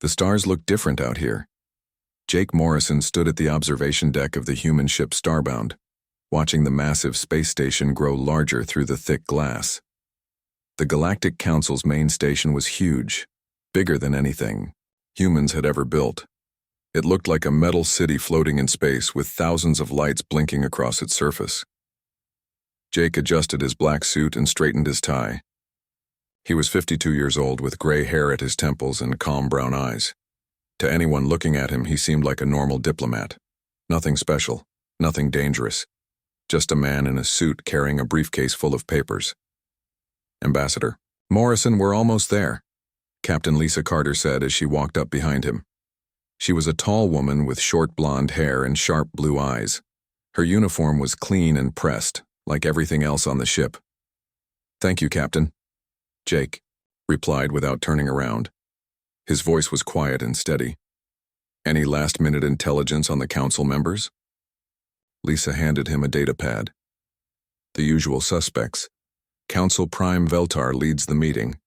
The stars look different out here. Jake Morrison stood at the observation deck of the human ship Starbound, watching the massive space station grow larger through the thick glass. The Galactic Council's main station was huge, bigger than anything humans had ever built. It looked like a metal city floating in space with thousands of lights blinking across its surface. Jake adjusted his black suit and straightened his tie. He was 52 years old with gray hair at his temples and calm brown eyes. To anyone looking at him, he seemed like a normal diplomat. Nothing special, nothing dangerous. Just a man in a suit carrying a briefcase full of papers. "Ambassador Morrison, we're almost there," Captain Lisa Carter said as she walked up behind him. She was a tall woman with short blonde hair and sharp blue eyes. Her uniform was clean and pressed, like everything else on the ship. "Thank you, Captain," Jake replied without turning around. His voice was quiet and steady. "Any last-minute intelligence on the council members?" Lisa handed him a data pad. "The usual suspects. Council Prime Veltar leads the meeting.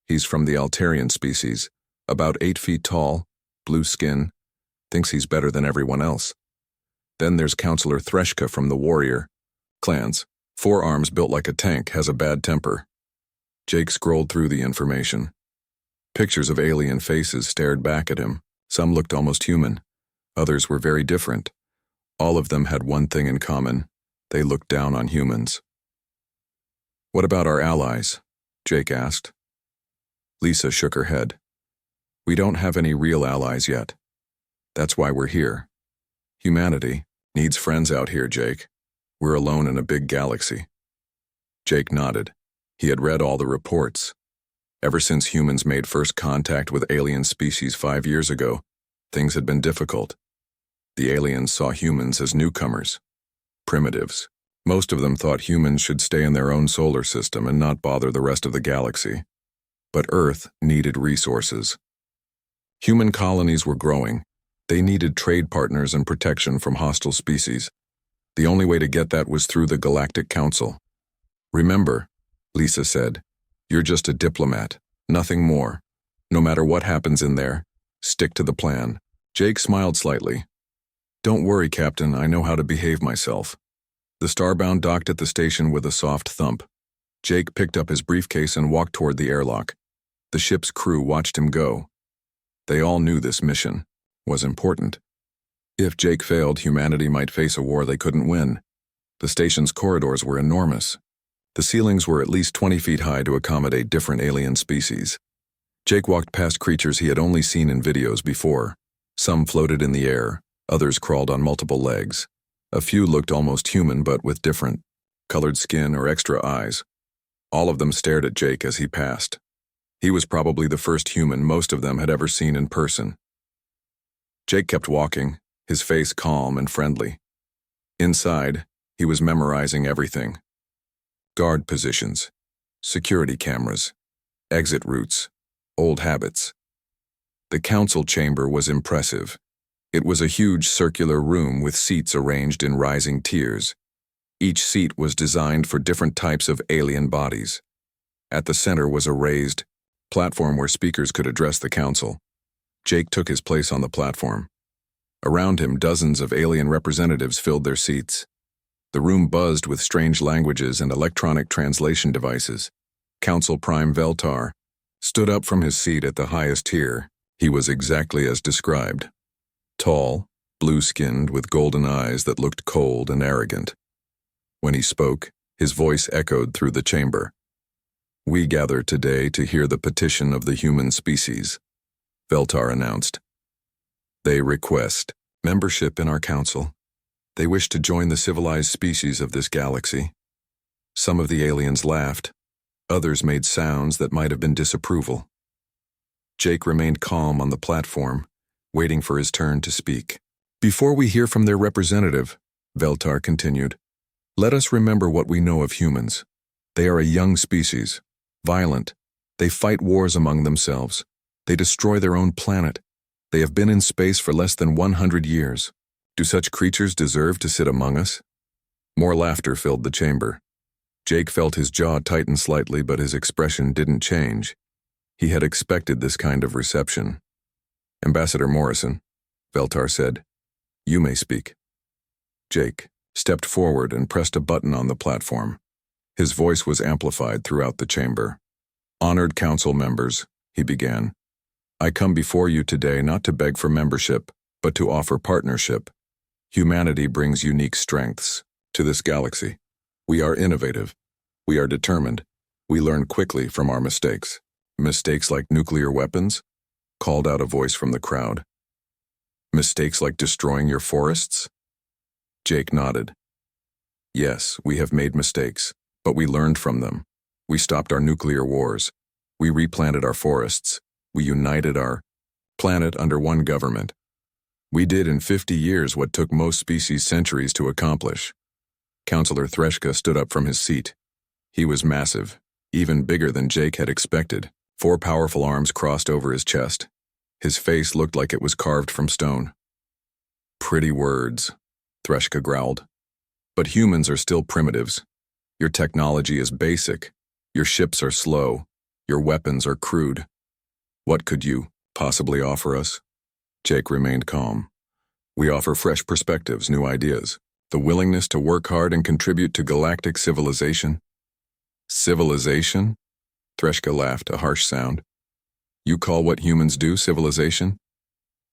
He's from the Altarian species, about 8 feet tall, blue skin, thinks he's better than everyone else. Then there's Counselor Threshka from the Warrior clans. 4 arms built like a tank, has a bad temper." Jake scrolled through the information. Pictures of alien faces stared back at him. Some looked almost human. Others were very different. All of them had one thing in common. They looked down on humans. "What about our allies?" Jake asked. Lisa shook her head. "We don't have any real allies yet. That's why we're here. Humanity needs friends out here, Jake. We're alone in a big galaxy." Jake nodded. He had read all the reports. Ever since humans made first contact with alien species 5 years ago, things had been difficult. The aliens saw humans as newcomers, primitives. Most of them thought humans should stay in their own solar system and not bother the rest of the galaxy. But Earth needed resources. Human colonies were growing. They needed trade partners and protection from hostile species. The only way to get that was through the Galactic Council. "Remember," Lisa said, "you're just a diplomat, nothing more. No matter what happens in there, stick to the plan." Jake smiled slightly. "Don't worry, Captain, I know how to behave myself." The Starbound docked at the station with a soft thump. Jake picked up his briefcase and walked toward the airlock. The ship's crew watched him go. They all knew this mission was important. If Jake failed, humanity might face a war they couldn't win. The station's corridors were enormous. The ceilings were at least 20 feet high to accommodate different alien species. Jake walked past creatures he had only seen in videos before. Some floated in the air, others crawled on multiple legs. A few looked almost human but with different colored skin or extra eyes. All of them stared at Jake as he passed. He was probably the first human most of them had ever seen in person. Jake kept walking, his face calm and friendly. Inside, he was memorizing everything. Guard positions, security cameras, exit routes, old habits. The council chamber was impressive. It was a huge circular room with seats arranged in rising tiers. Each seat was designed for different types of alien bodies. At the center was a raised platform where speakers could address the council. Jake took his place on the platform. Around him, dozens of alien representatives filled their seats. The room buzzed with strange languages and electronic translation devices. Council Prime Veltar stood up from his seat at the highest tier. He was exactly as described. Tall, blue-skinned, with golden eyes that looked cold and arrogant. When he spoke, his voice echoed through the chamber. "We gather today to hear the petition of the human species," Veltar announced. "They request membership in our council. They wish to join the civilized species of this galaxy." Some of the aliens laughed. Others made sounds that might have been disapproval. Jake remained calm on the platform, waiting for his turn to speak. "Before we hear from their representative," Veltar continued, "let us remember what we know of humans. They are a young species, violent. They fight wars among themselves. They destroy their own planet. They have been in space for less than 100 years. Do such creatures deserve to sit among us?" More laughter filled the chamber. Jake felt his jaw tighten slightly, but his expression didn't change. He had expected this kind of reception. Ambassador Morrison, Veltar said, you may speak. Jake stepped forward and pressed a button on the platform. His voice was amplified throughout the chamber. Honored council members, he began. I come before you today not to beg for membership, but to offer partnership. Humanity brings unique strengths to this galaxy. We are innovative. We are determined. We learn quickly from our mistakes. Mistakes like nuclear weapons? Called out a voice from the crowd. Mistakes like destroying your forests? Jake nodded. Yes, we have made mistakes, but we learned from them. We stopped our nuclear wars. We replanted our forests. We united our planet under one government. We did in 50 years what took most species centuries to accomplish. Councillor Threshka stood up from his seat. He was massive, even bigger than Jake had expected. 4 powerful arms crossed over his chest. His face looked like it was carved from stone. Pretty words, Threshka growled. But humans are still primitives. Your technology is basic. Your ships are slow. Your weapons are crude. What could you possibly offer us? Jake remained calm. We offer fresh perspectives, new ideas, the willingness to work hard and contribute to galactic civilization. Civilization? Threshka laughed, a harsh sound. You call what humans do civilization?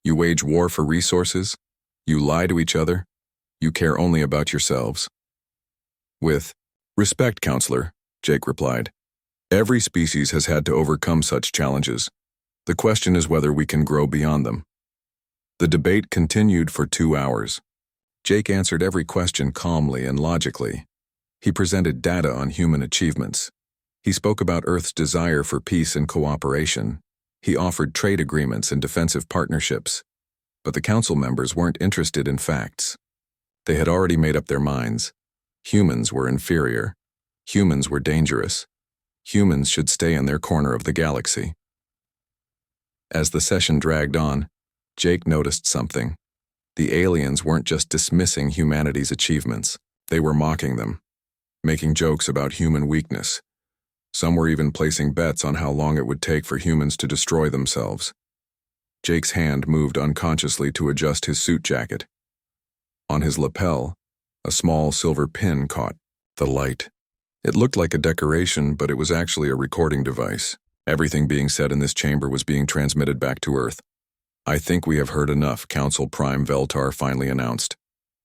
You wage war for resources? You lie to each other? You care only about yourselves. With respect, Counselor, Jake replied. Every species has had to overcome such challenges. The question is whether we can grow beyond them. The debate continued for 2 hours. Jake answered every question calmly and logically. He presented data on human achievements. He spoke about Earth's desire for peace and cooperation. He offered trade agreements and defensive partnerships. But the council members weren't interested in facts. They had already made up their minds. Humans were inferior. Humans were dangerous. Humans should stay in their corner of the galaxy. As the session dragged on, Jake noticed something. The aliens weren't just dismissing humanity's achievements. They were mocking them, making jokes about human weakness. Some were even placing bets on how long it would take for humans to destroy themselves. Jake's hand moved unconsciously to adjust his suit jacket. On his lapel, a small silver pin caught the light. It looked like a decoration, but it was actually a recording device. Everything being said in this chamber was being transmitted back to Earth. I think we have heard enough, Council Prime Veltar finally announced.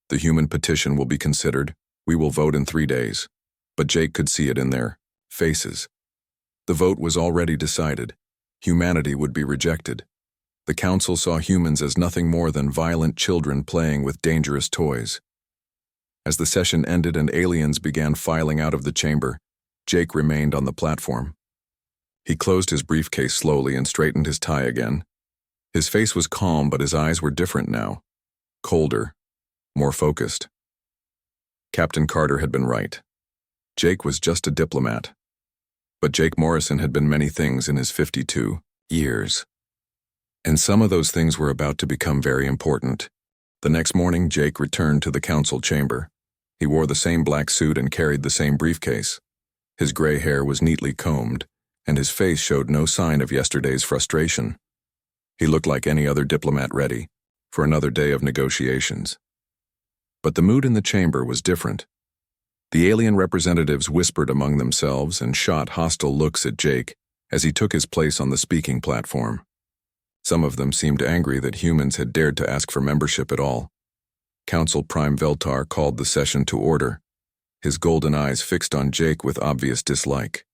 The human petition will be considered. We will vote in 3 days. But Jake could see it in their faces. The vote was already decided. Humanity would be rejected. The council saw humans as nothing more than violent children playing with dangerous toys. As the session ended and aliens began filing out of the chamber, Jake remained on the platform. He closed his briefcase slowly and straightened his tie again. His face was calm, but his eyes were different now. Colder, more focused. Captain Carter had been right. Jake was just a diplomat. But Jake Morrison had been many things in his 52 years. And some of those things were about to become very important. The next morning, Jake returned to the council chamber. He wore the same black suit and carried the same briefcase. His gray hair was neatly combed, and his face showed no sign of yesterday's frustration. He looked like any other diplomat ready for another day of negotiations. But the mood in the chamber was different. The alien representatives whispered among themselves and shot hostile looks at Jake as he took his place on the speaking platform. Some of them seemed angry that humans had dared to ask for membership at all. Council Prime Veltar called the session to order, his golden eyes fixed on Jake with obvious dislike.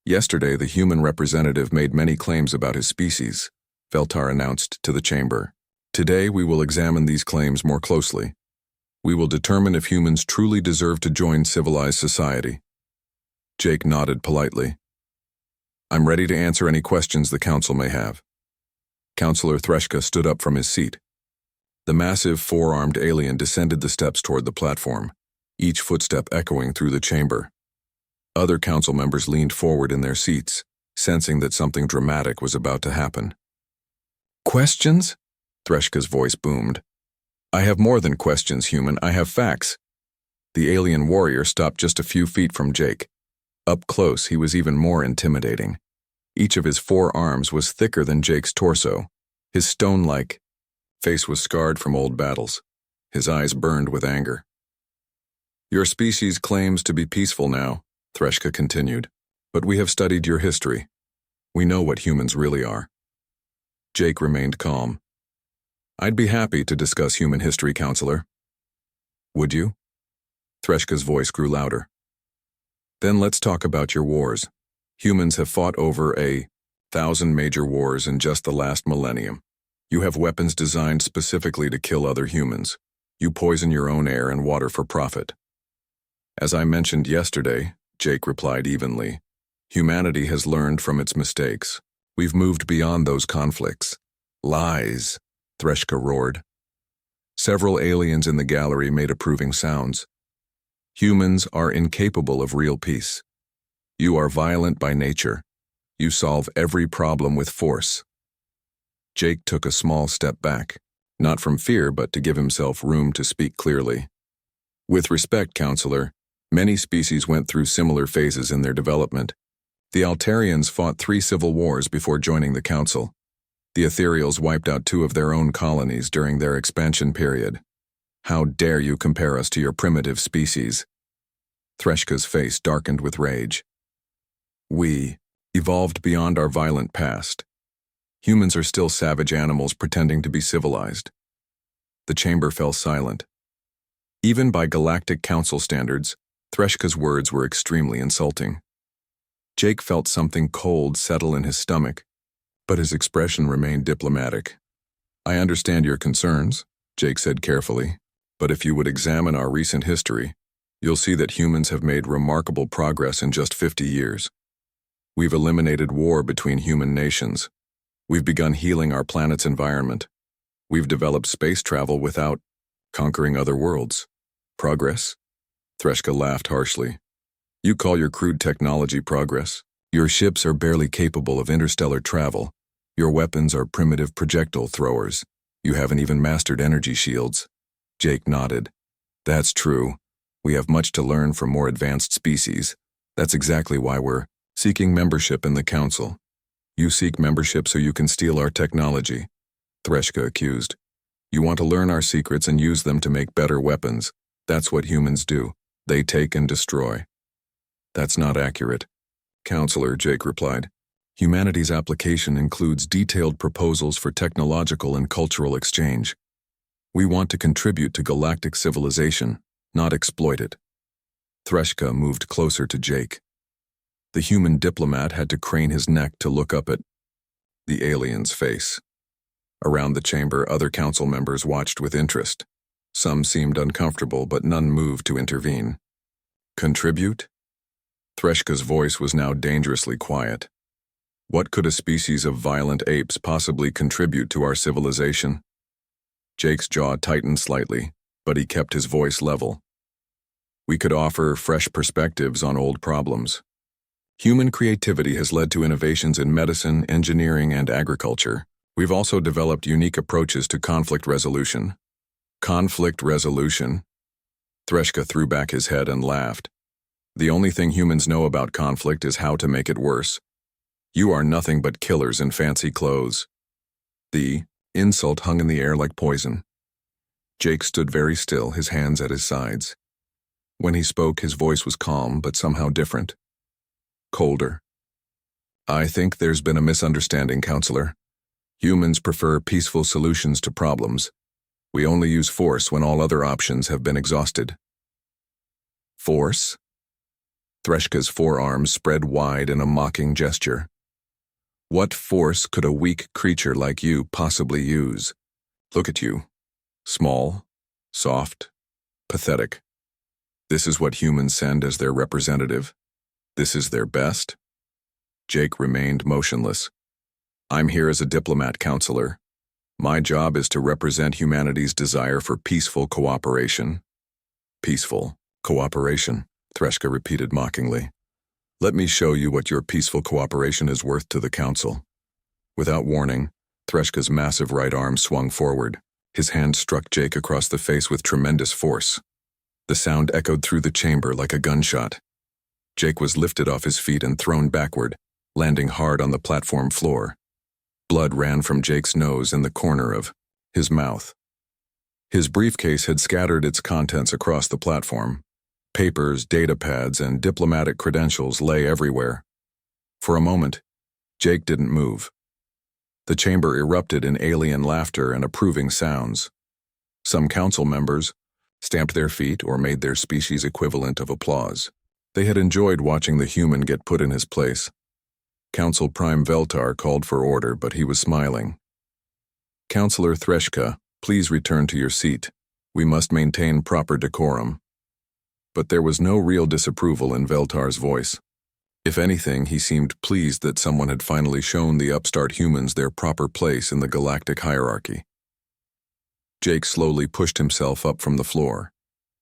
Yesterday, the human representative made many claims about his species, Veltar announced to the chamber. Today, we will examine these claims more closely. We will determine if humans truly deserve to join civilized society. Jake nodded politely. I'm ready to answer any questions the council may have. Councillor Threshka stood up from his seat. The massive 4-armed alien descended the steps toward the platform, each footstep echoing through the chamber. Other council members leaned forward in their seats, sensing that something dramatic was about to happen. Questions? Threshka's voice boomed. I have more than questions, human. I have facts. The alien warrior stopped just a few feet from Jake. Up close, he was even more intimidating. Each of his 4 arms was thicker than Jake's torso. His stone-like face was scarred from old battles. His eyes burned with anger. "Your species claims to be peaceful now," Threshka continued, "but we have studied your history. We know what humans really are." Jake remained calm. "I'd be happy to discuss human history, Counselor." "Would you?" Threshka's voice grew louder. "Then let's talk about your wars. Humans have fought over 1,000 major wars in just the last millennium. You have weapons designed specifically to kill other humans. You poison your own air and water for profit." "As I mentioned yesterday," Jake replied evenly, "humanity has learned from its mistakes. We've moved beyond those conflicts." "Lies," Threshka roared. Several aliens in the gallery made approving sounds. "Humans are incapable of real peace. You are violent by nature. You solve every problem with force." Jake took a small step back, not from fear but to give himself room to speak clearly. "With respect, Counselor, many species went through similar phases in their development. The Altarians fought 3 civil wars before joining the Council. The Ethereals wiped out 2 of their own colonies during their expansion period. How dare you compare us to your primitive species?" Threshka's face darkened with rage. "We evolved beyond our violent past. Humans are still savage animals pretending to be civilized." The chamber fell silent. Even by Galactic Council standards, Threshka's words were extremely insulting. Jake felt something cold settle in his stomach, but his expression remained diplomatic. "I understand your concerns," Jake said carefully, "but if you would examine our recent history, you'll see that humans have made remarkable progress in just 50 years. We've eliminated war between human nations. We've begun healing our planet's environment. We've developed space travel without conquering other worlds. Progress?" Threshka laughed harshly. "You call your crude technology progress? Your ships are barely capable of interstellar travel. Your weapons are primitive projectile throwers. You haven't even mastered energy shields." Jake nodded. "That's true. We have much to learn from more advanced species. That's exactly why we're seeking membership in the Council." "You seek membership so you can steal our technology," Threshka accused. "You want to learn our secrets and use them to make better weapons. That's what humans do. They take and destroy." "That's not accurate, Counselor," Jake replied. "Humanity's application includes detailed proposals for technological and cultural exchange. We want to contribute to galactic civilization, not exploit it." Threshka moved closer to Jake. The human diplomat had to crane his neck to look up at the alien's face. Around the chamber, other council members watched with interest. Some seemed uncomfortable, but none moved to intervene. "Contribute?" Threshka's voice was now dangerously quiet. "What could a species of violent apes possibly contribute to our civilization?" Jake's jaw tightened slightly, but he kept his voice level. "We could offer fresh perspectives on old problems. Human creativity has led to innovations in medicine, engineering, and agriculture. We've also developed unique approaches to conflict resolution." "Conflict resolution?" Threshka threw back his head and laughed. "The only thing humans know about conflict is how to make it worse. You are nothing but killers in fancy clothes." The insult hung in the air like poison. Jake stood very still, his hands at his sides. When he spoke, his voice was calm, but somehow different. Colder. "I think there's been a misunderstanding, Counselor. Humans prefer peaceful solutions to problems. We only use force when all other options have been exhausted." "Force?" Threshka's forearms spread wide in a mocking gesture. "What force could a weak creature like you possibly use? Look at you. Small, soft, pathetic. This is what humans send as their representative. This is their best?" Jake remained motionless. "I'm here as a diplomat, Counselor. My job is to represent humanity's desire for peaceful cooperation." "Peaceful cooperation," Threshka repeated mockingly. "Let me show you what your peaceful cooperation is worth to the Council." Without warning, Threshka's massive right arm swung forward. His hand struck Jake across the face with tremendous force. The sound echoed through the chamber like a gunshot. Jake was lifted off his feet and thrown backward, landing hard on the platform floor. Blood ran from Jake's nose and the corner of his mouth. His briefcase had scattered its contents across the platform. Papers, data pads, and diplomatic credentials lay everywhere. For a moment, Jake didn't move. The chamber erupted in alien laughter and approving sounds. Some council members stamped their feet or made their species equivalent of applause. They had enjoyed watching the human get put in his place. Council Prime Veltar called for order, but he was smiling. "Councillor Threshka, please return to your seat. We must maintain proper decorum." But there was no real disapproval in Veltar's voice. If anything, he seemed pleased that someone had finally shown the upstart humans their proper place in the galactic hierarchy. Jake slowly pushed himself up from the floor.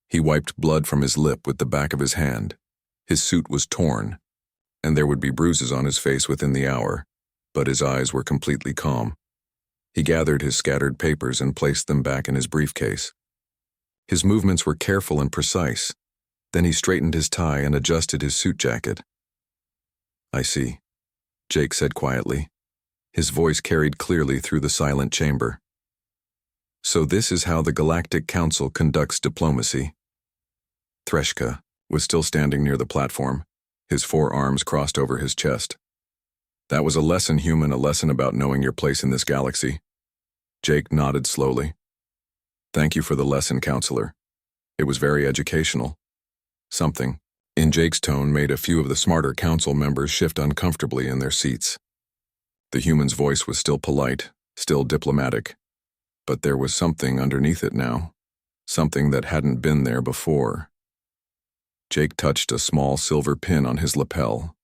He wiped blood from his lip with the back of his hand. His suit was torn, and there would be bruises on his face within the hour, but his eyes were completely calm. He gathered his scattered papers and placed them back in his briefcase. His movements were careful and precise. Then he straightened his tie and adjusted his suit jacket. "I see," Jake said quietly. His voice carried clearly through the silent chamber. "So this is how the Galactic Council conducts diplomacy." Threshka was still standing near the platform, his forearms crossed over his chest. "That was a lesson, human, a lesson about knowing your place in this galaxy." Jake nodded slowly. "Thank you for the lesson, counselor. It was very educational." Something in Jake's tone made a few of the smarter council members shift uncomfortably in their seats. The human's voice was still polite, still diplomatic, but there was something underneath it now, something that hadn't been there before. Jake touched a small silver pin on his lapel.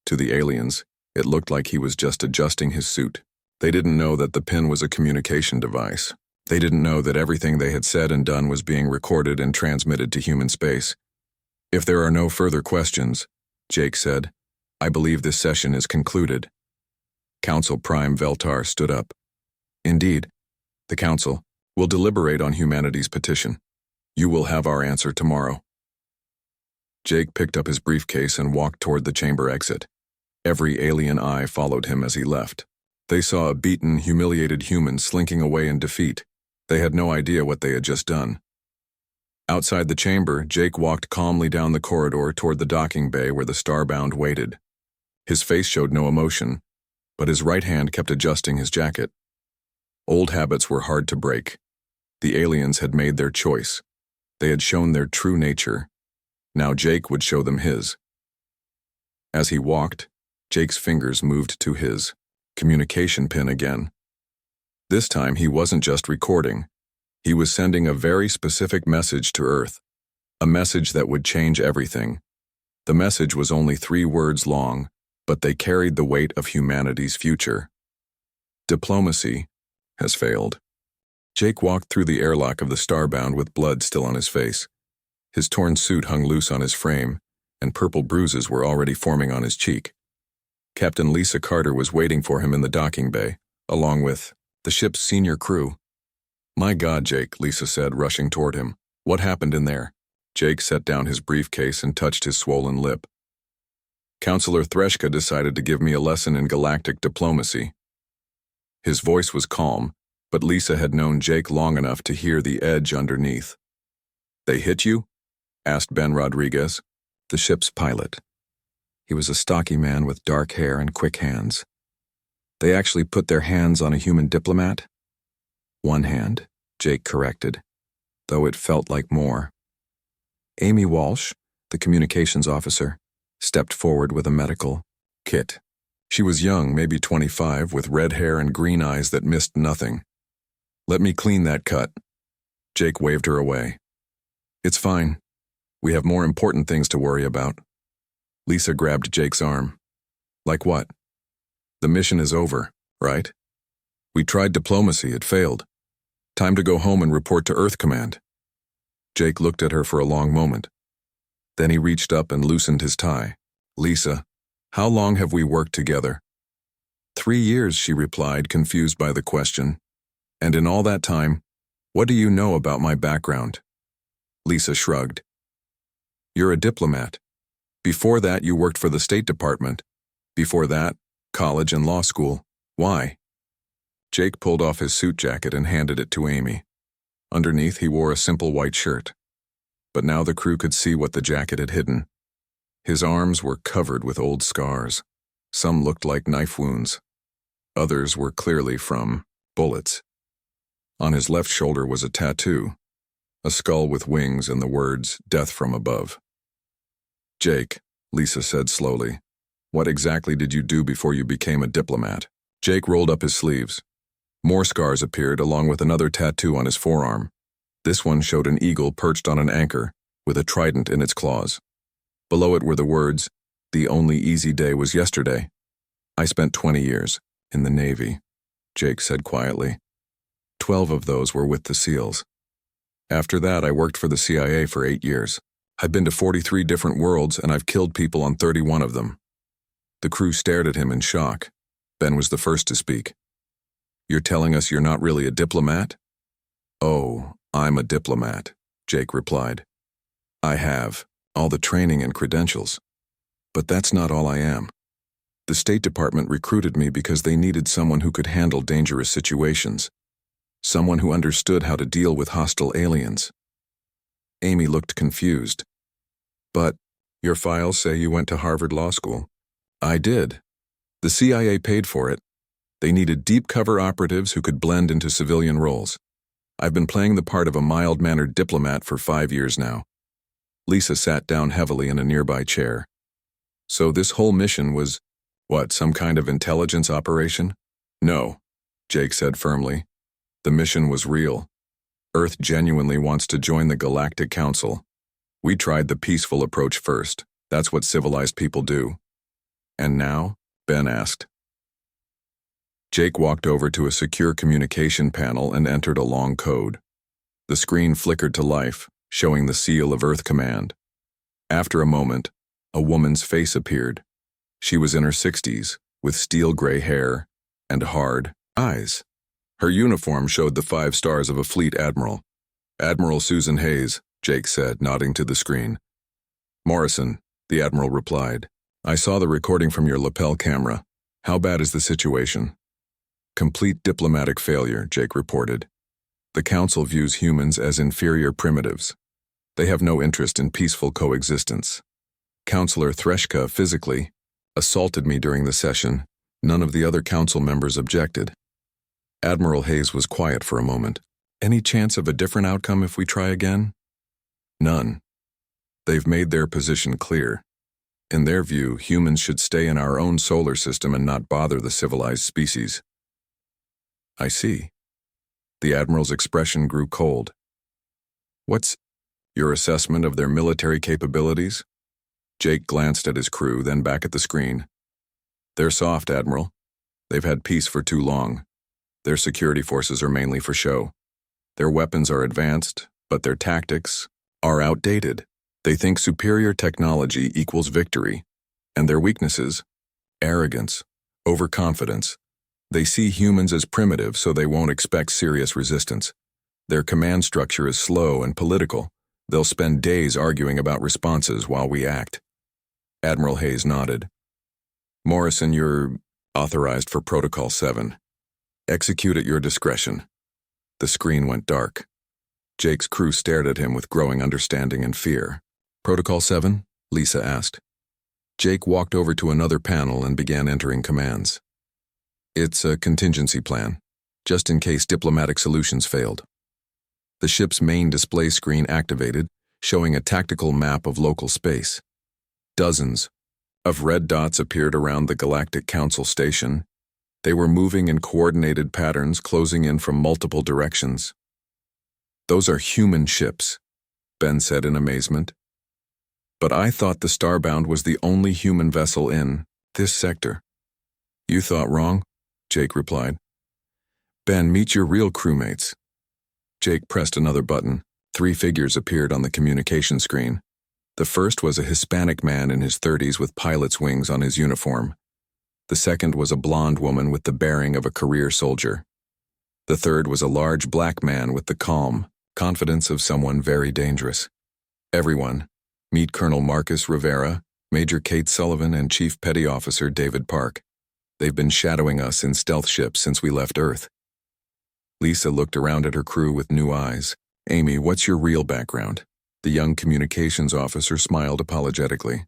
To the aliens, it looked like he was just adjusting his suit. They didn't know that the pin was a communication device. They didn't know that everything they had said and done was being recorded and transmitted to human space. "If there are no further questions," Jake said, "I believe this session is concluded." Council Prime Veltar stood up. "Indeed, the Council will deliberate on humanity's petition. You will have our answer tomorrow." Jake picked up his briefcase and walked toward the chamber exit. Every alien eye followed him as he left. They saw a beaten, humiliated human slinking away in defeat. They had no idea what they had just done. Outside the chamber, Jake walked calmly down the corridor toward the docking bay where the Starbound waited. His face showed no emotion, but his right hand kept adjusting his jacket. Old habits were hard to break. The aliens had made their choice. They had shown their true nature. Now Jake would show them his. As he walked, Jake's fingers moved to his communication pin again. This time he wasn't just recording. He was sending a very specific message to Earth, a message that would change everything. The message was only 3 words long, but they carried the weight of humanity's future. Diplomacy has failed. Jake walked through the airlock of the Starbound with blood still on his face. His torn suit hung loose on his frame, and purple bruises were already forming on his cheek. Captain Lisa Carter was waiting for him in the docking bay, along with the ship's senior crew. "My God, Jake," Lisa said, rushing toward him. "What happened in there?" Jake set down his briefcase and touched his swollen lip. "Councillor Threshka decided to give me a lesson in galactic diplomacy." His voice was calm, but Lisa had known Jake long enough to hear the edge underneath. "They hit you?" asked Ben Rodriguez, the ship's pilot. He was a stocky man with dark hair and quick hands. "They actually put their hands on a human diplomat?" "One hand," Jake corrected, though it felt like more. Amy Walsh, the communications officer, stepped forward with a medical kit. She was young, maybe 25, with red hair and green eyes that missed nothing. "Let me clean that cut." Jake waved her away. "It's fine. We have more important things to worry about." Lisa grabbed Jake's arm. "Like what?" "The mission is over, right? We tried diplomacy, it failed. Time to go home and report to Earth Command." Jake looked at her for a long moment. Then he reached up and loosened his tie. "Lisa, how long have we worked together?" 3 years, she replied, confused by the question. "And in all that time, what do you know about my background?" Lisa shrugged. "You're a diplomat. Before that, you worked for the State Department. Before that, college and law school. Why?" Jake pulled off his suit jacket and handed it to Amy. Underneath, he wore a simple white shirt. But now the crew could see what the jacket had hidden. His arms were covered with old scars. Some looked like knife wounds. Others were clearly from bullets. On his left shoulder was a tattoo, a skull with wings and the words, "Death from above." "Jake," Lisa said slowly, "what exactly did you do before you became a diplomat?" Jake rolled up his sleeves. More scars appeared, along with another tattoo on his forearm. This one showed an eagle perched on an anchor, with a trident in its claws. Below it were the words, "The only easy day was yesterday." "I spent 20 years in the Navy," Jake said quietly. 12 of those were with the SEALs. After that, I worked for the CIA for 8 years. I've been to 43 different worlds, and I've killed people on 31 of them. The crew stared at him in shock. Ben was the first to speak. "You're telling us you're not really a diplomat?" "Oh, I'm a diplomat," Jake replied. "I have all the training and credentials. But that's not all I am. The State Department recruited me because they needed someone who could handle dangerous situations. Someone who understood how to deal with hostile aliens." Amy looked confused. "But your files say you went to Harvard Law School." "I did. The CIA paid for it. They needed deep cover operatives who could blend into civilian roles. I've been playing the part of a mild-mannered diplomat for 5 years now." Lisa sat down heavily in a nearby chair. "So this whole mission was, what, some kind of intelligence operation?" "No," Jake said firmly. "The mission was real. Earth genuinely wants to join the Galactic Council. We tried the peaceful approach first. That's what civilized people do." "And now?" Ben asked. Jake walked over to a secure communication panel and entered a long code. The screen flickered to life, showing the seal of Earth Command. After a moment, a woman's face appeared. She was in her 60s, with steel-gray hair and hard eyes. Her uniform showed the 5 stars of a fleet admiral. "Admiral Susan Hayes," Jake said, nodding to the screen. "Morrison," the admiral replied. "I saw the recording from your lapel camera. How bad is the situation?" "Complete diplomatic failure," Jake reported. "The Council views humans as inferior primitives. They have no interest in peaceful coexistence. Counselor Threshka physically assaulted me during the session. None of the other Council members objected." Admiral Hayes was quiet for a moment. "Any chance of a different outcome if we try again?" "None. They've made their position clear. In their view, humans should stay in our own solar system and not bother the civilized species." "I see." The Admiral's expression grew cold. "What's your assessment of their military capabilities?" Jake glanced at his crew, then back at the screen. "They're soft, Admiral. They've had peace for too long. Their security forces are mainly for show. Their weapons are advanced, but their tactics are outdated. They think superior technology equals victory. And their weaknesses? Arrogance, overconfidence. They see humans as primitive, so they won't expect serious resistance. Their command structure is slow and political. They'll spend days arguing about responses while we act." Admiral Hayes nodded. "Morrison, you're authorized for Protocol 7. Execute at your discretion." The screen went dark. Jake's crew stared at him with growing understanding and fear. "Protocol 7?" Lisa asked. Jake walked over to another panel and began entering commands. "It's a contingency plan, just in case diplomatic solutions failed." The ship's main display screen activated, showing a tactical map of local space. Dozens of red dots appeared around the Galactic Council station. They were moving in coordinated patterns, closing in from multiple directions. "Those are human ships," Ben said in amazement. "But I thought the Starbound was the only human vessel in this sector." "You thought wrong," Jake replied. "Ben, meet your real crewmates." Jake pressed another button. 3 figures appeared on the communication screen. The first was a Hispanic man in his 30s with pilot's wings on his uniform. The second was a blonde woman with the bearing of a career soldier. The third was a large black man with the calm confidence of someone very dangerous. "Everyone, meet Colonel Marcus Rivera, Major Kate Sullivan, and Chief Petty Officer David Park. They've been shadowing us in stealth ships since we left Earth. Lisa looked around at her crew with new eyes. Amy, what's your real background? The young communications officer smiled apologetically.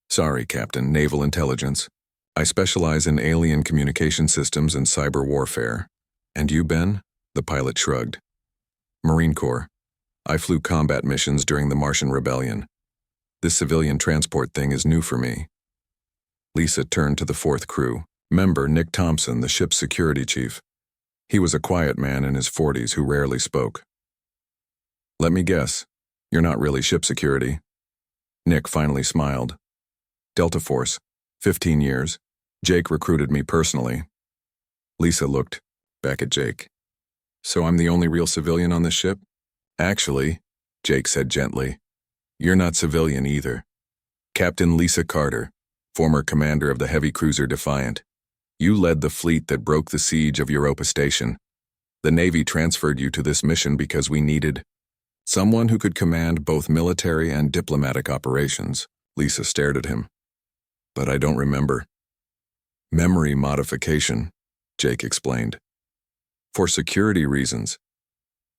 Sorry, Captain, Naval Intelligence. I specialize in alien communication systems and cyber warfare. And you, Ben? The pilot shrugged. Marine Corps. I flew combat missions during the Martian Rebellion. This civilian transport thing is new for me. Lisa turned to the fourth crew. Member Nick Thompson, the ship's security chief. He was a quiet man in his 40s who rarely spoke. Let me guess, you're not really ship security. Nick finally smiled. Delta Force, 15 years. Jake recruited me personally. Lisa looked back at Jake. So I'm the only real civilian on this ship? Actually, Jake said gently, you're not civilian either. Captain Lisa Carter, former commander of the heavy cruiser Defiant. You led the fleet that broke the siege of Europa Station. The Navy transferred you to this mission because we needed someone who could command both military and diplomatic operations. Lisa stared at him. But I don't remember. Memory modification, Jake explained. For security reasons.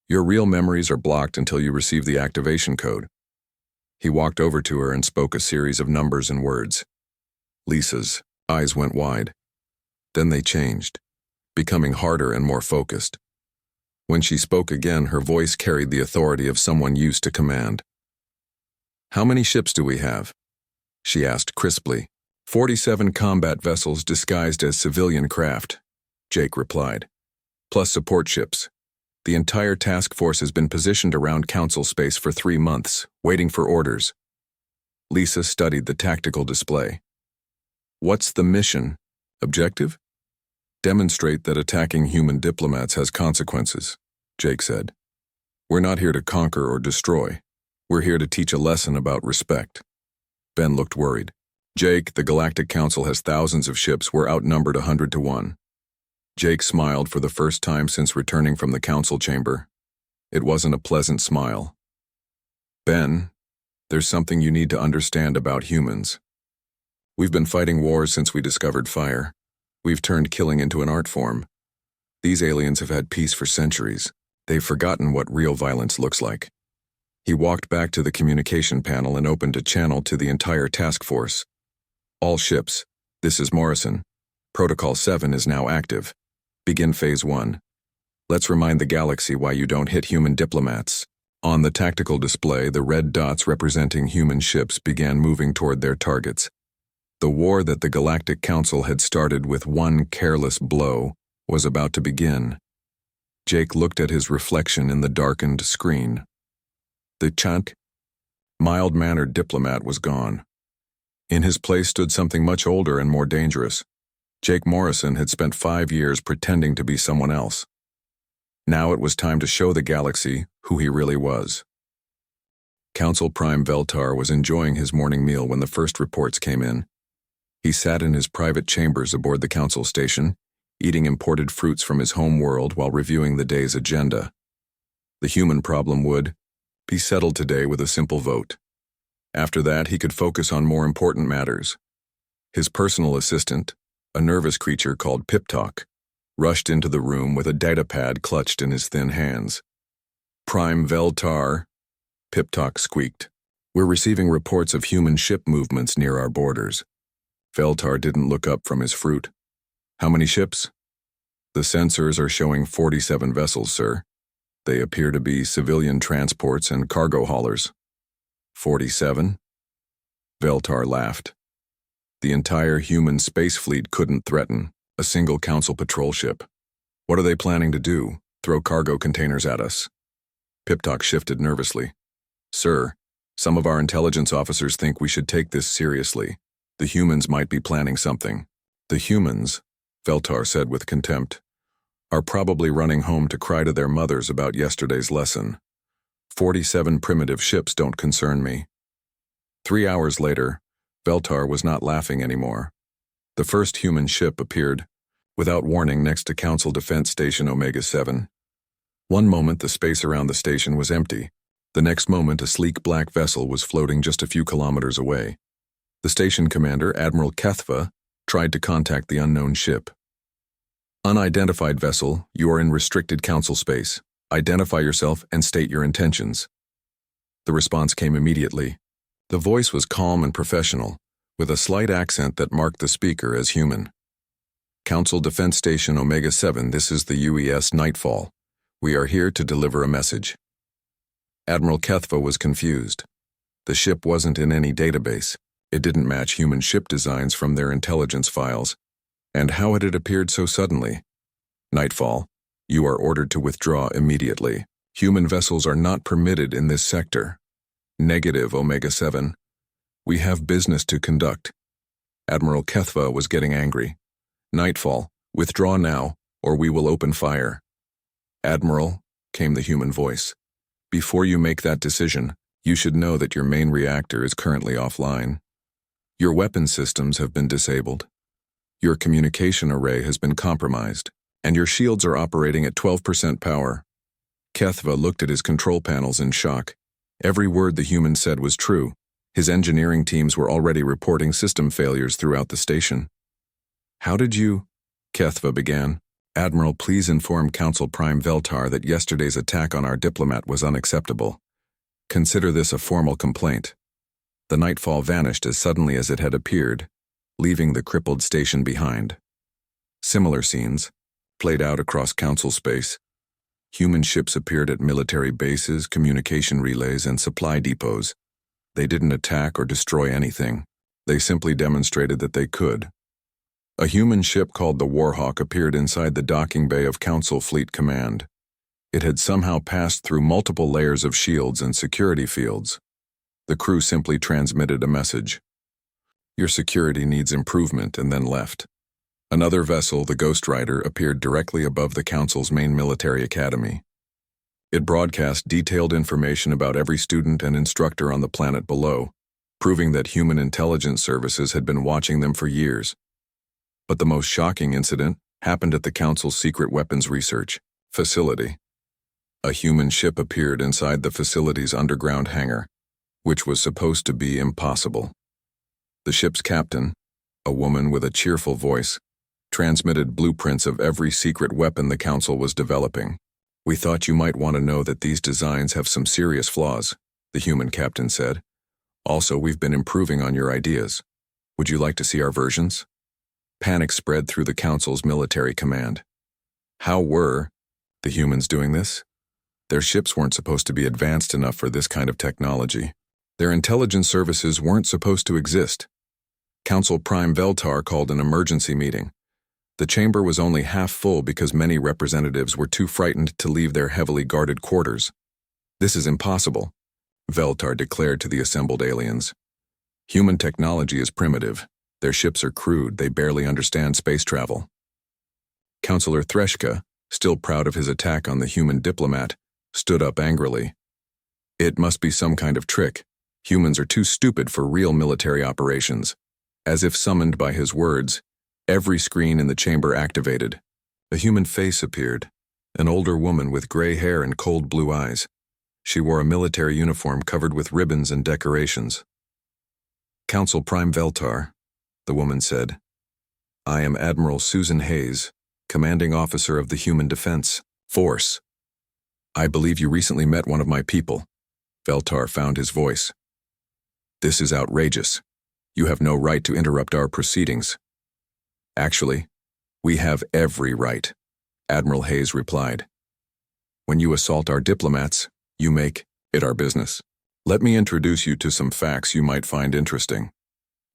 Your real memories are blocked until you receive the activation code. He walked over to her and spoke a series of numbers and words. Lisa's eyes went wide. Then they changed, becoming harder and more focused. When she spoke again, her voice carried the authority of someone used to command. How many ships do we have? She asked crisply. 47 combat vessels disguised as civilian craft, Jake replied. Plus support ships. The entire task force has been positioned around Council space for 3 months, waiting for orders. Lisa studied the tactical display. What's the mission? Objective? Demonstrate that attacking human diplomats has consequences, Jake said. We're not here to conquer or destroy. We're here to teach a lesson about respect. Ben looked worried. Jake, the Galactic Council has thousands of ships. We're outnumbered 100 to 1. Jake smiled for the first time since returning from the council chamber. It wasn't a pleasant smile. Ben, there's something you need to understand about humans. We've been fighting wars since we discovered fire. We've turned killing into an art form. These aliens have had peace for centuries. They've forgotten what real violence looks like. He walked back to the communication panel and opened a channel to the entire task force. All ships, this is Morrison. Protocol 7 is now active. Begin Phase 1. Let's remind the galaxy why you don't hit human diplomats. On the tactical display, the red dots representing human ships began moving toward their targets. The war that the Galactic Council had started with one careless blow was about to begin. Jake looked at his reflection in the darkened screen. The chunk, mild-mannered diplomat was gone. In his place stood something much older and more dangerous. Jake Morrison had spent 5 years pretending to be someone else. Now it was time to show the galaxy who he really was. Council Prime Veltar was enjoying his morning meal when the first reports came in. He sat in his private chambers aboard the council station, eating imported fruits from his home world while reviewing the day's agenda. The human problem would be settled today with a simple vote. After that, he could focus on more important matters. His personal assistant, a nervous creature called Pip Talk, rushed into the room with a datapad clutched in his thin hands. Prime Veltar, Pip Talk squeaked. We're receiving reports of human ship movements near our borders. Veltar didn't look up from his fruit. How many ships? The sensors are showing 47 vessels, sir. They appear to be civilian transports and cargo haulers. 47? Veltar laughed. The entire human space fleet couldn't threaten a single council patrol ship. What are they planning to do? Throw cargo containers at us? Pip-Talk shifted nervously. Sir, some of our intelligence officers think we should take this seriously. The humans might be planning something. The humans, Veltar said with contempt, are probably running home to cry to their mothers about yesterday's lesson. 47 primitive ships don't concern me. 3 hours later, Veltar was not laughing anymore. The first human ship appeared, without warning, next to Council Defense Station Omega-7. One moment the space around the station was empty. The next moment a sleek black vessel was floating just a few kilometers away. The station commander, Admiral Kethva, tried to contact the unknown ship. Unidentified vessel, you are in restricted council space. Identify yourself and state your intentions. The response came immediately. The voice was calm and professional, with a slight accent that marked the speaker as human. Council Defense Station Omega-7, this is the UES Nightfall. We are here to deliver a message. Admiral HFY was confused. The ship wasn't in any database. It didn't match human ship designs from their intelligence files. And how had it appeared so suddenly? Nightfall, you are ordered to withdraw immediately. Human vessels are not permitted in this sector. Negative, Omega-7. We have business to conduct. Admiral HFY was getting angry. Nightfall, withdraw now, or we will open fire. Admiral, came the human voice. Before you make that decision, you should know that your main reactor is currently offline. Your weapon systems have been disabled. Your communication array has been compromised, and your shields are operating at 12% power. HFY looked at his control panels in shock. Every word the human said was true. His engineering teams were already reporting system failures throughout the station. How did you? HFY began. Admiral, please inform Council Prime Veltar that yesterday's attack on our diplomat was unacceptable. Consider this a formal complaint. The Nightfall vanished as suddenly as it had appeared, leaving the crippled station behind. Similar scenes played out across Council space. Human ships appeared at military bases, communication relays, and supply depots. They didn't attack or destroy anything. They simply demonstrated that they could. A human ship called the Warhawk appeared inside the docking bay of Council Fleet Command. It had somehow passed through multiple layers of shields and security fields. The crew simply transmitted a message. Your security needs improvement, and then left. Another vessel, the Ghost Rider, appeared directly above the Council's main military academy. It broadcast detailed information about every student and instructor on the planet below, proving that human intelligence services had been watching them for years. But the most shocking incident happened at the Council's secret weapons research facility. A human ship appeared inside the facility's underground hangar, which was supposed to be impossible. The ship's captain, a woman with a cheerful voice, transmitted blueprints of every secret weapon the Council was developing. We thought you might want to know that these designs have some serious flaws, the human captain said. Also, we've been improving on your ideas. Would you like to see our versions? Panic spread through the Council's military command. How were the humans doing this? Their ships weren't supposed to be advanced enough for this kind of technology. Their intelligence services weren't supposed to exist. Council Prime Veltar called an emergency meeting. The chamber was only half full because many representatives were too frightened to leave their heavily guarded quarters. This is impossible, Veltar declared to the assembled aliens. Human technology is primitive. Their ships are crude, they barely understand space travel. Councillor Threshka, still proud of his attack on the human diplomat, stood up angrily. It must be some kind of trick. Humans are too stupid for real military operations. As if summoned by his words, every screen in the chamber activated. A human face appeared, an older woman with gray hair and cold blue eyes. She wore a military uniform covered with ribbons and decorations. Council Prime Veltar, the woman said. I am Admiral Susan Hayes, commanding officer of the Human Defense Force. I believe you recently met one of my people. Veltar found his voice. This is outrageous. You have no right to interrupt our proceedings. Actually, we have every right, Admiral Hayes replied. When you assault our diplomats, you make it our business. Let me introduce you to some facts you might find interesting.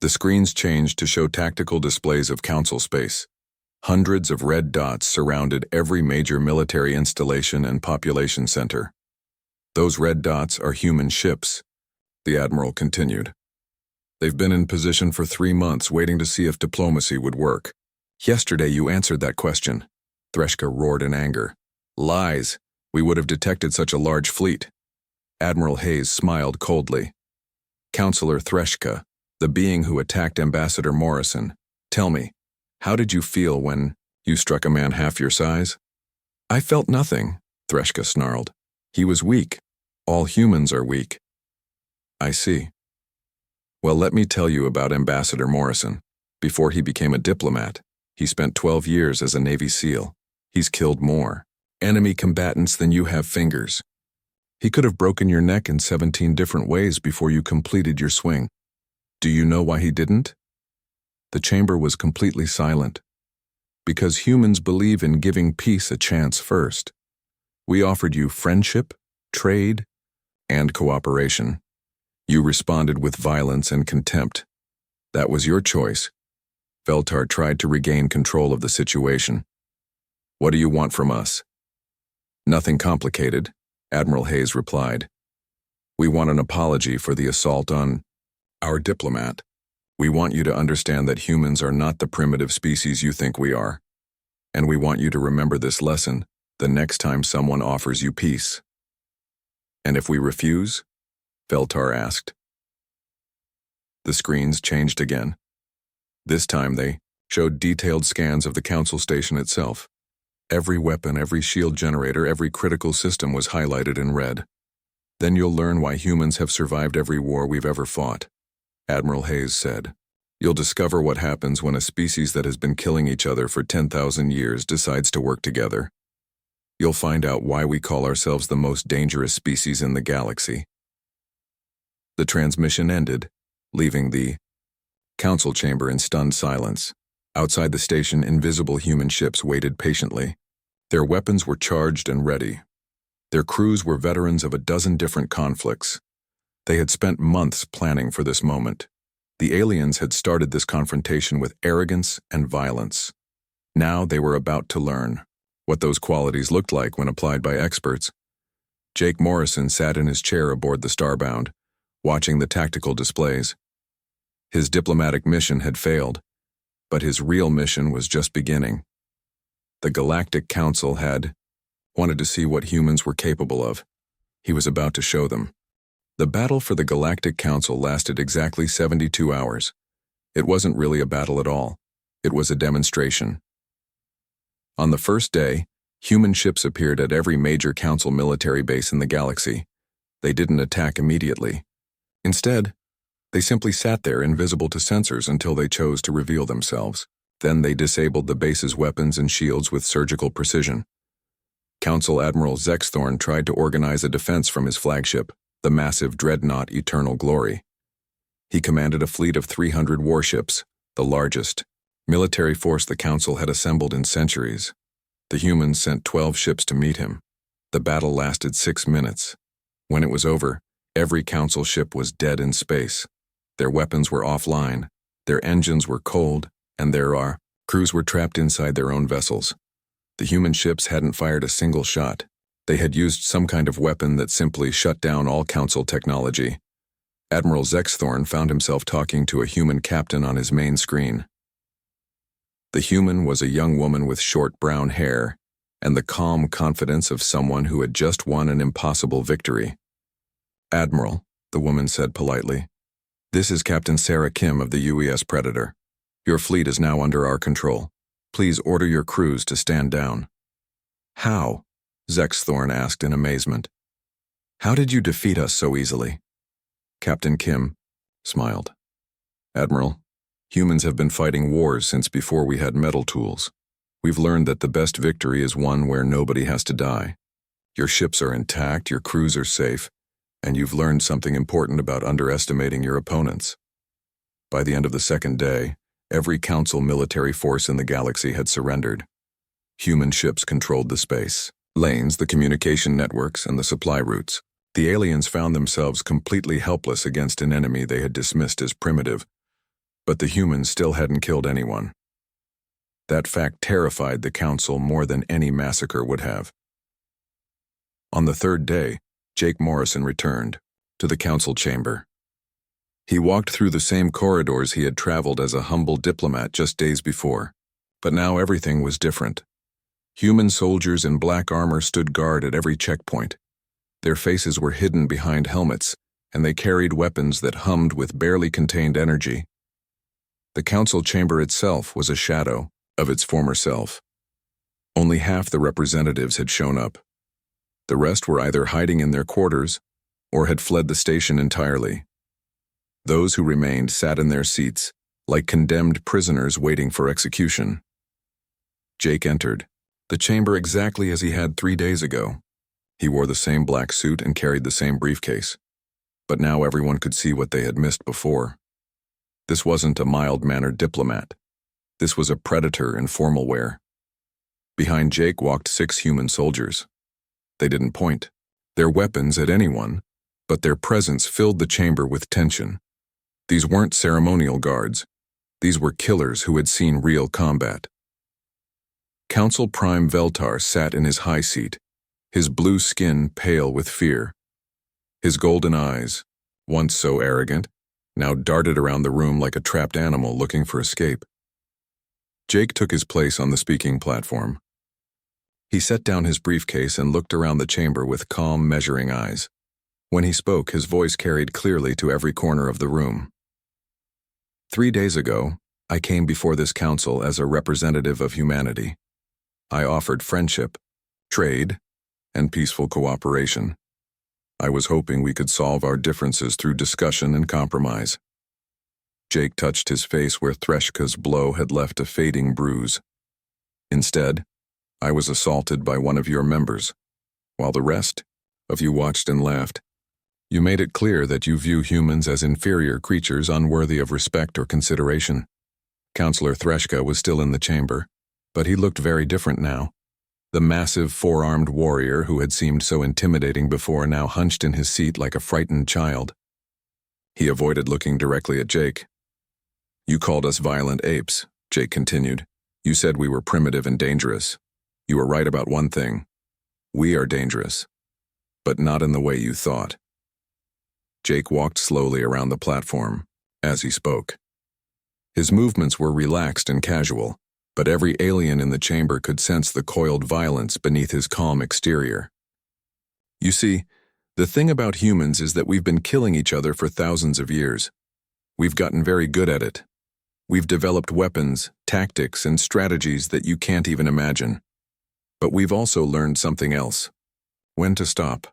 The screens changed to show tactical displays of Council space. Hundreds of red dots surrounded every major military installation and population center. Those red dots are human ships, the Admiral continued. They've been in position for 3 months waiting to see if diplomacy would work. Yesterday you answered that question, Threshka roared in anger. Lies! We would have detected such a large fleet. Admiral Hayes smiled coldly. Councillor Threshka, the being who attacked Ambassador Morrison, tell me, how did you feel when you struck a man half your size? I felt nothing, Threshka snarled. He was weak. All humans are weak. I see. Well, let me tell you about Ambassador Morrison. Before he became a diplomat, He spent 12 years as a Navy SEAL. He's killed more enemy combatants than you have fingers. He could have broken your neck in 17 different ways before you completed your swing. Do you know why he didn't? The chamber was completely silent. Because humans believe in giving peace a chance first. We offered you friendship, trade, and cooperation. You responded with violence and contempt. That was your choice. Veltar tried to regain control of the situation. What do you want from us? Nothing complicated, Admiral Hayes replied. We want an apology for the assault on our diplomat. We want you to understand that humans are not the primitive species you think we are. And we want you to remember this lesson the next time someone offers you peace. And if we refuse? Veltar asked. The screens changed again. This time they showed detailed scans of the Council station itself. Every weapon, every shield generator, every critical system was highlighted in red. Then you'll learn why humans have survived every war we've ever fought, Admiral Hayes said. You'll discover what happens when a species that has been killing each other for 10,000 years decides to work together. You'll find out why we call ourselves the most dangerous species in the galaxy. The transmission ended, leaving the Council chamber in stunned silence. Outside the station, invisible human ships waited patiently. Their weapons were charged and ready. Their crews were veterans of a dozen different conflicts. They had spent months planning for this moment. The aliens had started this confrontation with arrogance and violence. Now they were about to learn what those qualities looked like when applied by experts. Jake Morrison sat in his chair aboard the Starbound, watching the tactical displays. His diplomatic mission had failed, but his real mission was just beginning. The Galactic Council had wanted to see what humans were capable of. He was about to show them. The battle for the Galactic Council lasted exactly 72 hours. It wasn't really a battle at all. It was a demonstration. On the first day, human ships appeared at every major Council military base in the galaxy. They didn't attack immediately. Instead, they simply sat there invisible to sensors until they chose to reveal themselves. Then they disabled the base's weapons and shields with surgical precision. Council Admiral Zexthorn tried to organize a defense from his flagship, the massive dreadnought Eternal Glory. He commanded a fleet of 300 warships, the largest military force the Council had assembled in centuries. The humans sent 12 ships to meet him. The battle lasted 6 minutes. When it was over, every Council ship was dead in space. Their weapons were offline, their engines were cold, and their crews were trapped inside their own vessels. The human ships hadn't fired a single shot. They had used some kind of weapon that simply shut down all Council technology. Admiral Zexthorn found himself talking to a human captain on his main screen. The human was a young woman with short brown hair and the calm confidence of someone who had just won an impossible victory. Admiral, the woman said politely, this is Captain Sarah Kim of the UES Predator. Your fleet is now under our control. Please order your crews to stand down. How? Zexthorn asked in amazement. How did you defeat us so easily? Captain Kim smiled. Admiral, humans have been fighting wars since before we had metal tools. We've learned that the best victory is one where nobody has to die. Your ships are intact, your crews are safe, and you've learned something important about underestimating your opponents. By the end of the second day, every Council military force in the galaxy had surrendered. Human ships controlled the space lanes, the communication networks, and the supply routes. The aliens found themselves completely helpless against an enemy they had dismissed as primitive, but the humans still hadn't killed anyone. That fact terrified the Council more than any massacre would have. On the third day, Jake Morrison returned to the Council chamber. He walked through the same corridors he had traveled as a humble diplomat just days before, but now everything was different. Human soldiers in black armor stood guard at every checkpoint. Their faces were hidden behind helmets, and they carried weapons that hummed with barely contained energy. The Council chamber itself was a shadow of its former self. Only half the representatives had shown up. The rest were either hiding in their quarters or had fled the station entirely. Those who remained sat in their seats, like condemned prisoners waiting for execution. Jake entered, the chamber exactly as he had 3 days ago. He wore the same black suit and carried the same briefcase. But now everyone could see what they had missed before. This wasn't a mild-mannered diplomat. This was a predator in formal wear. Behind Jake walked 6 human soldiers. They didn't point their weapons at anyone, but their presence filled the chamber with tension. These weren't ceremonial guards. These were killers who had seen real combat. Council Prime Veltar sat in his high seat, his blue skin pale with fear. His golden eyes, once so arrogant, now darted around the room like a trapped animal looking for escape. Jake took his place on the speaking platform. He set down his briefcase and looked around the chamber with calm, measuring eyes. When he spoke, his voice carried clearly to every corner of the room. 3 days ago, I came before this council as a representative of humanity. I offered friendship, trade, and peaceful cooperation. I was hoping we could solve our differences through discussion and compromise. Jake touched his face where Threshka's blow had left a fading bruise. Instead, I was assaulted by one of your members, while the rest of you watched and laughed. You made it clear that you view humans as inferior creatures unworthy of respect or consideration. Counselor Threshka was still in the chamber, but he looked very different now. The massive four-armed warrior who had seemed so intimidating before now hunched in his seat like a frightened child. He avoided looking directly at Jake. You called us violent apes, Jake continued. You said we were primitive and dangerous. You were right about one thing. We are dangerous, but not in the way you thought. Jake walked slowly around the platform as he spoke. His movements were relaxed and casual, but every alien in the chamber could sense the coiled violence beneath his calm exterior. You see, the thing about humans is that we've been killing each other for thousands of years. We've gotten very good at it. We've developed weapons, tactics, and strategies that you can't even imagine. But we've also learned something else: when to stop.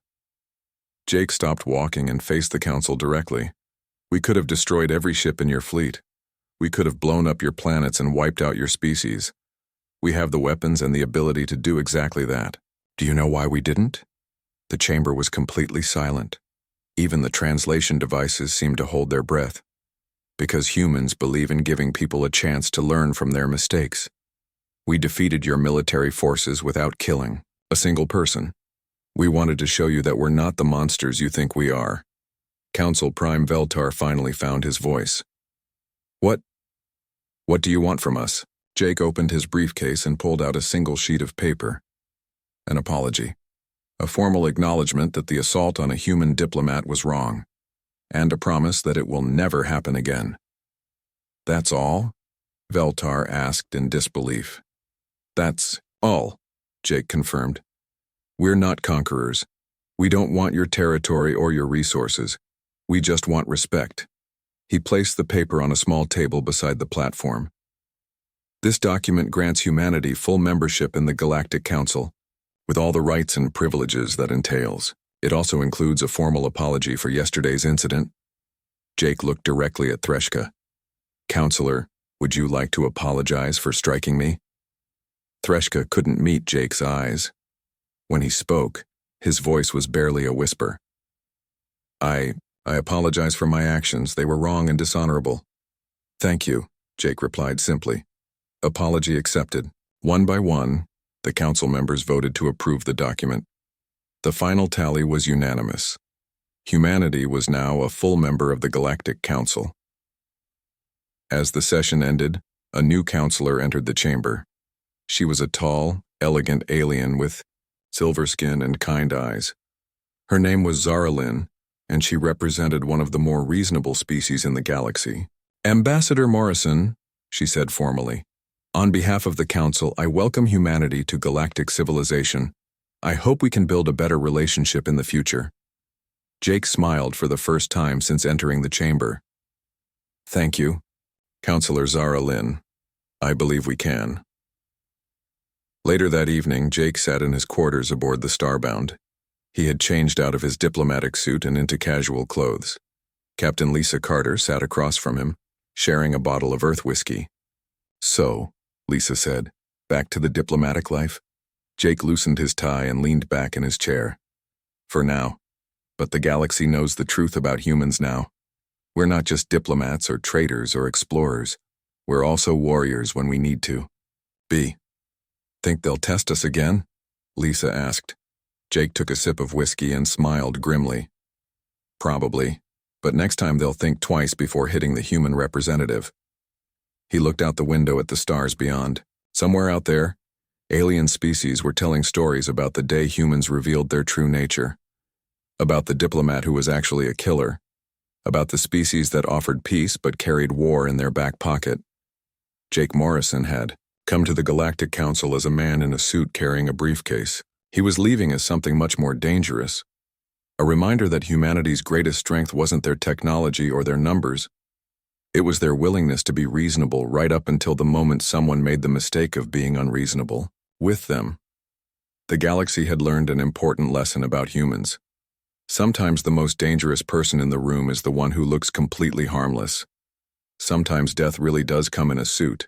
Jake stopped walking and faced the council directly. We could have destroyed every ship in your fleet. We could have blown up your planets and wiped out your species. We have the weapons and the ability to do exactly that. Do you know why we didn't? The chamber was completely silent. Even the translation devices seemed to hold their breath. Because humans believe in giving people a chance to learn from their mistakes. We defeated your military forces without killing a single person. We wanted to show you that we're not the monsters you think we are. Council Prime Veltar finally found his voice. What do you want from us? Jake opened his briefcase and pulled out a single sheet of paper. An apology. A formal acknowledgement that the assault on a human diplomat was wrong. And a promise that it will never happen again. That's all? Veltar asked in disbelief. That's all, Jake confirmed. We're not conquerors. We don't want your territory or your resources. We just want respect. He placed the paper on a small table beside the platform. This document grants humanity full membership in the Galactic Council, with all the rights and privileges that entails. It also includes a formal apology for yesterday's incident. Jake looked directly at Threshka. Counselor, would you like to apologize for striking me? Threshka couldn't meet Jake's eyes. When he spoke, his voice was barely a whisper. I apologize for my actions. They were wrong and dishonorable. Thank you, Jake replied simply. Apology accepted. One by one, the council members voted to approve the document. The final tally was unanimous. Humanity was now a full member of the Galactic Council. As the session ended, a new counselor entered the chamber. She was a tall, elegant alien with silver skin and kind eyes. Her name was Zara Lynn, and she represented one of the more reasonable species in the galaxy. Ambassador Morrison, she said formally, on behalf of the Council, I welcome humanity to galactic civilization. I hope we can build a better relationship in the future. Jake smiled for the first time since entering the chamber. Thank you, Counselor Zara Lynn. I believe we can. Later that evening, Jake sat in his quarters aboard the Starbound. He had changed out of his diplomatic suit and into casual clothes. Captain Lisa Carter sat across from him, sharing a bottle of Earth whiskey. So, Lisa said, Back to the diplomatic life? Jake loosened his tie and leaned back in his chair. For now. But the galaxy knows the truth about humans now. We're not just diplomats or traders or explorers. We're also warriors when we need to. B. Think they'll test us again? Lisa asked. Jake took a sip of whiskey and smiled grimly. Probably, but next time they'll think twice before hitting the human representative. He looked out the window at the stars beyond. Somewhere out there, alien species were telling stories about the day humans revealed their true nature. About the diplomat who was actually a killer. About the species that offered peace but carried war in their back pocket. Jake Morrison had come to the Galactic Council as a man in a suit carrying a briefcase. He was leaving as something much more dangerous. A reminder that humanity's greatest strength wasn't their technology or their numbers. It was their willingness to be reasonable right up until the moment someone made the mistake of being unreasonable with them. The galaxy had learned an important lesson about humans. Sometimes the most dangerous person in the room is the one who looks completely harmless. Sometimes death really does come in a suit,